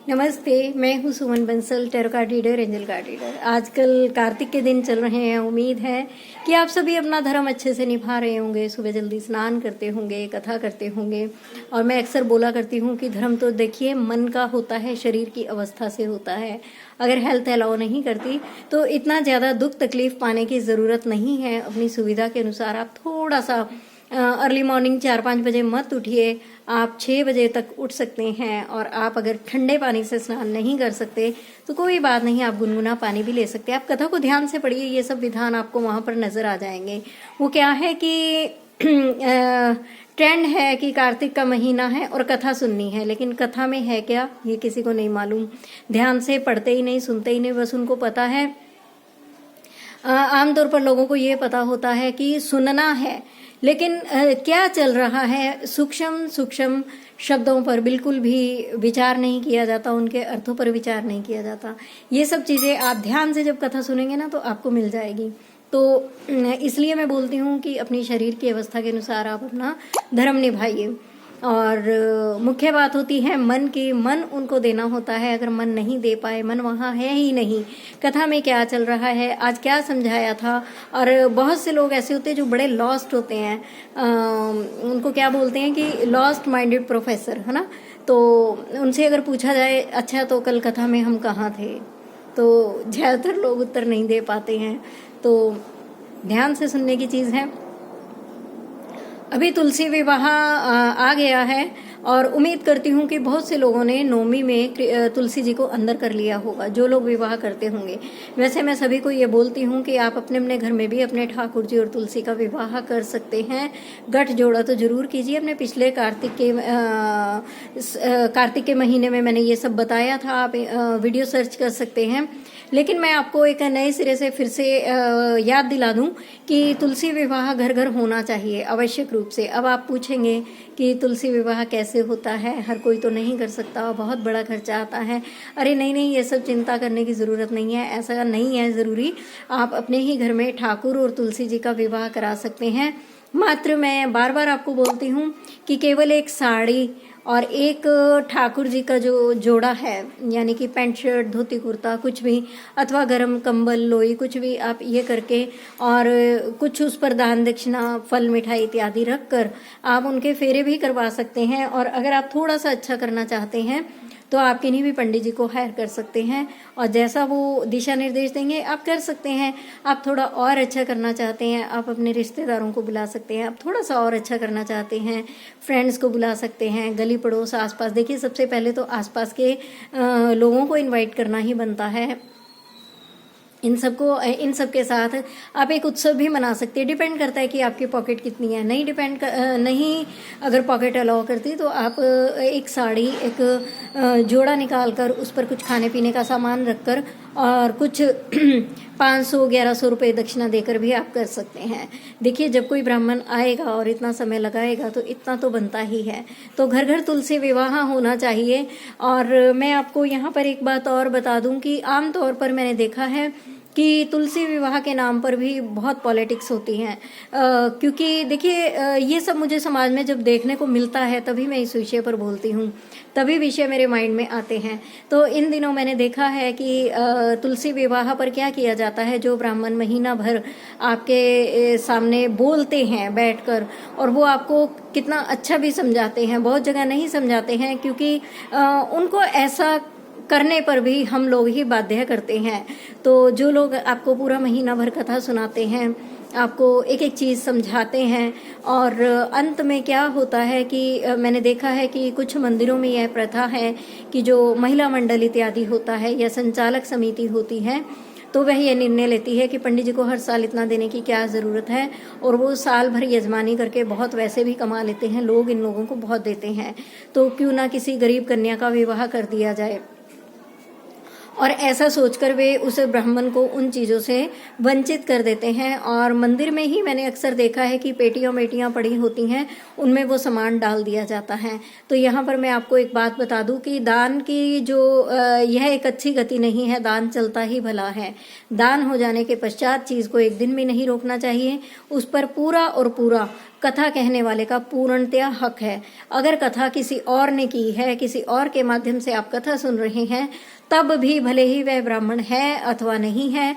नमस्ते, मैं हूँ Suman Bansal, tarot card reader, angel card reader. आजकल कार्तिक के दिन चल रहे हैं। उम्मीद है कि आप सभी अपना धर्म अच्छे से निभा रहे होंगे, सुबह जल्दी स्नान करते होंगे, कथा करते होंगे। और मैं अक्सर बोला करती हूँ कि धर्म तो देखिए मन का होता है, शरीर की अवस्था से होता है। अगर हेल्थ अलाउ नहीं करती तो इतना ज़्यादा दुख तकलीफ पाने की ज़रूरत नहीं है। अपनी सुविधा के अनुसार आप थोड़ा सा अर्ली मॉर्निंग 4-5 बजे मत उठिए, आप 6 बजे तक उठ सकते हैं। और आप अगर ठंडे पानी से स्नान नहीं कर सकते तो कोई बात नहीं, आप गुनगुना पानी भी ले सकते हैं। आप कथा को ध्यान से पढ़िए, ये सब विधान आपको वहाँ पर नज़र आ जाएंगे। वो क्या है कि ट्रेंड है कि कार्तिक का महीना है और कथा सुननी है, लेकिन कथा में है क्या ये किसी को नहीं मालूम। ध्यान से पढ़ते ही नहीं, सुनते ही नहीं, बस उनको पता है। आमतौर पर लोगों को ये पता होता है कि सुनना है, लेकिन क्या चल रहा है सूक्ष्म सूक्ष्म शब्दों पर बिल्कुल भी विचार नहीं किया जाता, उनके अर्थों पर विचार नहीं किया जाता। ये सब चीज़ें आप ध्यान से जब कथा सुनेंगे ना तो आपको मिल जाएगी। तो इसलिए मैं बोलती हूँ कि अपनी शरीर की अवस्था के अनुसार आप अपना धर्म निभाइए। और मुख्य बात होती है मन की, मन उनको देना होता है। अगर मन नहीं दे पाए, मन वहाँ है ही नहीं, कथा में क्या चल रहा है, आज क्या समझाया था। और बहुत से लोग ऐसे होते हैं जो बड़े लॉस्ट होते हैं, उनको क्या बोलते हैं कि लॉस्ट माइंडेड प्रोफेसर, है ना। तो उनसे अगर पूछा जाए अच्छा तो कल कथा में हम कहाँ थे, तो ज़्यादातर लोग उत्तर नहीं दे पाते हैं। तो ध्यान से सुनने की चीज़ है। अभी तुलसी विवाह आ गया है और उम्मीद करती हूँ कि बहुत से लोगों ने नवमी में तुलसी जी को अंदर कर लिया होगा, जो लोग विवाह करते होंगे। वैसे मैं सभी को ये बोलती हूँ कि आप अपने अपने घर में भी अपने ठाकुर जी और तुलसी का विवाह कर सकते हैं। गठ जोड़ा तो जरूर कीजिए। अपने पिछले कार्तिक के महीने में मैंने ये सब बताया था, आप वीडियो सर्च कर सकते हैं। लेकिन मैं आपको एक नए सिरे से फिर से याद दिला दूं कि तुलसी विवाह घर घर होना चाहिए आवश्यक रूप से। अब आप पूछेंगे कि तुलसी विवाह कैसे होता है, हर कोई तो नहीं कर सकता, बहुत बड़ा खर्चा आता है। अरे नहीं नहीं, ये सब चिंता करने की ज़रूरत नहीं है, ऐसा नहीं है ज़रूरी। आप अपने ही घर में ठाकुर और तुलसी जी का विवाह करा सकते हैं। मात्र मैं बार बार आपको बोलती हूँ कि केवल एक साड़ी और एक ठाकुर जी का जो जोड़ा है, यानी कि पैंट शर्ट, धोती कुर्ता, कुछ भी, अथवा गर्म कंबल, लोई, कुछ भी आप ये करके और कुछ उस पर दान दक्षिणा, फल, मिठाई इत्यादि रख कर आप उनके फेरे भी करवा सकते हैं। और अगर आप थोड़ा सा अच्छा करना चाहते हैं तो आप किन्हीं भी पंडित जी को हायर कर सकते हैं और जैसा वो दिशा निर्देश देंगे आप कर सकते हैं। आप थोड़ा और अच्छा करना चाहते हैं, आप अपने रिश्तेदारों को बुला सकते हैं। आप थोड़ा सा और अच्छा करना चाहते हैं, फ्रेंड्स को बुला सकते हैं, गली पड़ोस, आसपास। देखिए, सबसे पहले तो आसपास के लोगों को इनवाइट करना ही बनता है। इन सब के साथ आप एक उत्सव भी मना सकते हैं। डिपेंड करता है कि आपकी पॉकेट कितनी है। नहीं अगर पॉकेट अलाउ करती तो आप एक साड़ी, एक जोड़ा निकाल कर उस पर कुछ खाने पीने का सामान रखकर और कुछ 500-1100 रुपये दक्षिणा देकर भी आप कर सकते हैं। देखिए, जब कोई ब्राह्मण आएगा और इतना समय लगाएगा तो इतना तो बनता ही है। तो घर घर तुलसी विवाह होना चाहिए। और मैं आपको यहाँ पर एक बात और बता दूं कि आमतौर पर मैंने देखा है कि तुलसी विवाह के नाम पर भी बहुत पॉलिटिक्स होती हैं। क्योंकि देखिए, ये सब मुझे समाज में जब देखने को मिलता है तभी मैं इस विषय पर बोलती हूँ, तभी विषय मेरे माइंड में आते हैं। तो इन दिनों मैंने देखा है कि तुलसी विवाह पर क्या किया जाता है। जो ब्राह्मण महीना भर आपके सामने बोलते हैं बैठकर, और वो आपको कितना अच्छा भी समझाते हैं, बहुत जगह नहीं समझाते हैं क्योंकि उनको ऐसा करने पर भी हम लोग ही बाध्य करते हैं। तो जो लोग आपको पूरा महीना भर कथा सुनाते हैं, आपको एक एक चीज़ समझाते हैं, और अंत में क्या होता है कि मैंने देखा है कि कुछ मंदिरों में यह प्रथा है कि जो महिला मंडल इत्यादि होता है या संचालक समिति होती है, तो वह ये निर्णय लेती है कि पंडित जी को हर साल इतना देने की क्या ज़रूरत है। और वो साल भर यजमानी करके बहुत वैसे भी कमा लेते हैं, लोग इन लोगों को बहुत देते हैं। तो क्यों ना किसी गरीब कन्या का विवाह कर दिया जाए। और ऐसा सोचकर वे उस ब्राह्मण को उन चीज़ों से वंचित कर देते हैं। और मंदिर में ही मैंने अक्सर देखा है कि पेटियां पड़ी होती हैं, उनमें वो सामान डाल दिया जाता है। तो यहाँ पर मैं आपको एक बात बता दूं कि दान की जो यह एक अच्छी गति नहीं है। दान चलता ही भला है। दान हो जाने के पश्चात चीज़ को एक दिन भी नहीं रोकना चाहिए, उस पर पूरा और पूरा कथा कहने वाले का पूर्णतया हक है। अगर कथा किसी और ने की है, किसी और के माध्यम से आप कथा सुन रहे हैं, तब भी भले ही वह ब्राह्मण है अथवा नहीं है,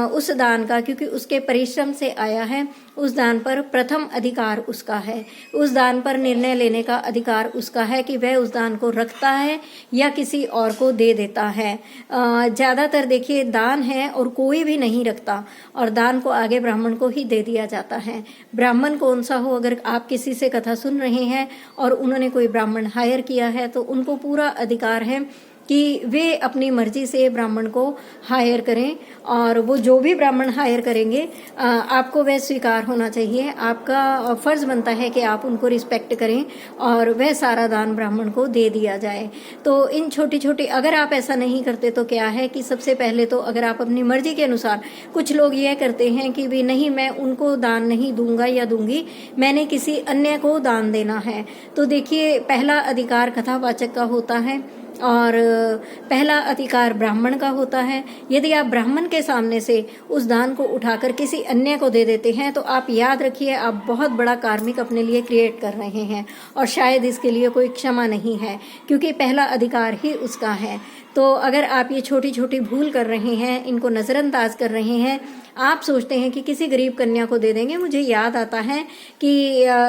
उस दान का, क्योंकि उसके परिश्रम से आया है, उस दान पर प्रथम अधिकार उसका है। उस दान पर निर्णय लेने का अधिकार उसका है कि वह उस दान को रखता है या किसी और को दे देता है। ज्यादातर देखिए दान है और कोई भी नहीं रखता, और दान को आगे ब्राह्मण को ही दे दिया जाता है। ब्राह्मण कौन सा हो, अगर आप किसी से कथा सुन रहे हैं और उन्होंने कोई ब्राह्मण हायर किया है, तो उनको पूरा अधिकार है कि वे अपनी मर्जी से ब्राह्मण को हायर करें, और वो जो भी ब्राह्मण हायर करेंगे आपको वह स्वीकार होना चाहिए। आपका फर्ज बनता है कि आप उनको रिस्पेक्ट करें और वह सारा दान ब्राह्मण को दे दिया जाए। तो इन छोटी छोटी, अगर आप ऐसा नहीं करते तो क्या है कि सबसे पहले तो अगर आप अपनी मर्जी के अनुसार, कुछ लोग यह करते हैं कि भी नहीं, मैं उनको दान नहीं दूंगा या दूंगी, मैंने किसी अन्य को दान देना है। तो देखिए, पहला अधिकार कथावाचक का होता है और पहला अधिकार ब्राह्मण का होता है। यदि आप ब्राह्मण के सामने से उस दान को उठाकर किसी अन्य को दे देते हैं, तो आप याद रखिए, आप बहुत बड़ा कार्मिक अपने लिए क्रिएट कर रहे हैं, और शायद इसके लिए कोई क्षमा नहीं है, क्योंकि पहला अधिकार ही उसका है। तो अगर आप ये छोटी छोटी भूल कर रहे हैं, इनको नजरअंदाज कर रहे हैं, आप सोचते हैं कि किसी गरीब कन्या को दे देंगे। मुझे याद आता है कि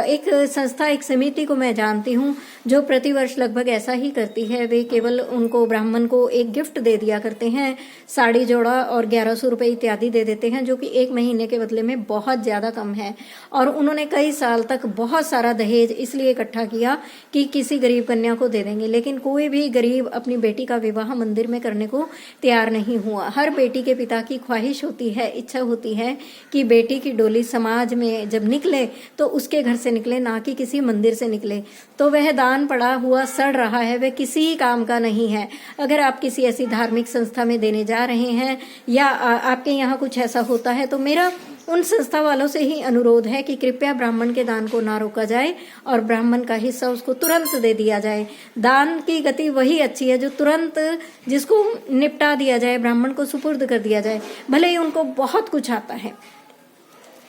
एक संस्था, एक समिति को मैं जानती हूँ जो प्रतिवर्ष लगभग ऐसा ही करती है। वे केवल उनको, ब्राह्मण को एक गिफ्ट दे दिया करते हैं, साड़ी जोड़ा और 1100 रुपए इत्यादि दे देते हैं, जो कि एक महीने के बदले में बहुत ज्यादा कम है। और उन्होंने कई साल तक बहुत सारा दहेज इसलिए इकट्ठा किया कि किसी गरीब कन्या को दे देंगे, लेकिन कोई भी गरीब अपनी बेटी का विवाह मंदिर में करने को तैयार नहीं हुआ। हर बेटी के पिता की ख्वाहिश होती है, इच्छा होती है कि बेटी की डोली समाज में जब निकले तो उसके घर से निकले, ना कि किसी मंदिर से निकले। तो वह दान पड़ा हुआ सड़ रहा है, वह किसी काम का नहीं है। अगर आप किसी ऐसी धार्मिक संस्था में देने जा रहे हैं या आपके यहाँ कुछ ऐसा होता है, तो मेरा उन संस्था वालों से ही अनुरोध है कि कृपया ब्राह्मण के दान को ना रोका जाए और ब्राह्मण का हिस्सा उसको तुरंत दे दिया जाए। दान की गति वही अच्छी है जो तुरंत, जिसको निपटा दिया जाए, ब्राह्मण को सुपुर्द कर दिया जाए। भले ही उनको बहुत कुछ आता है,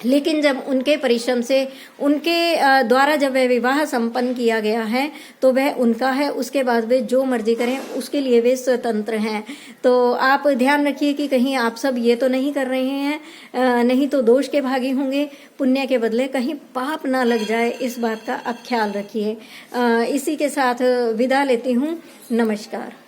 लेकिन जब उनके परिश्रम से, उनके द्वारा जब वह विवाह संपन्न किया गया है, तो वह उनका है। उसके बाद वे जो मर्जी करें, उसके लिए वे स्वतंत्र हैं। तो आप ध्यान रखिए कि कहीं आप सब ये तो नहीं कर रहे हैं, नहीं तो दोष के भागी होंगे, पुण्य के बदले कहीं पाप ना लग जाए, इस बात का आप ख्याल रखिए। इसी के साथ विदा लेती हूँ। नमस्कार।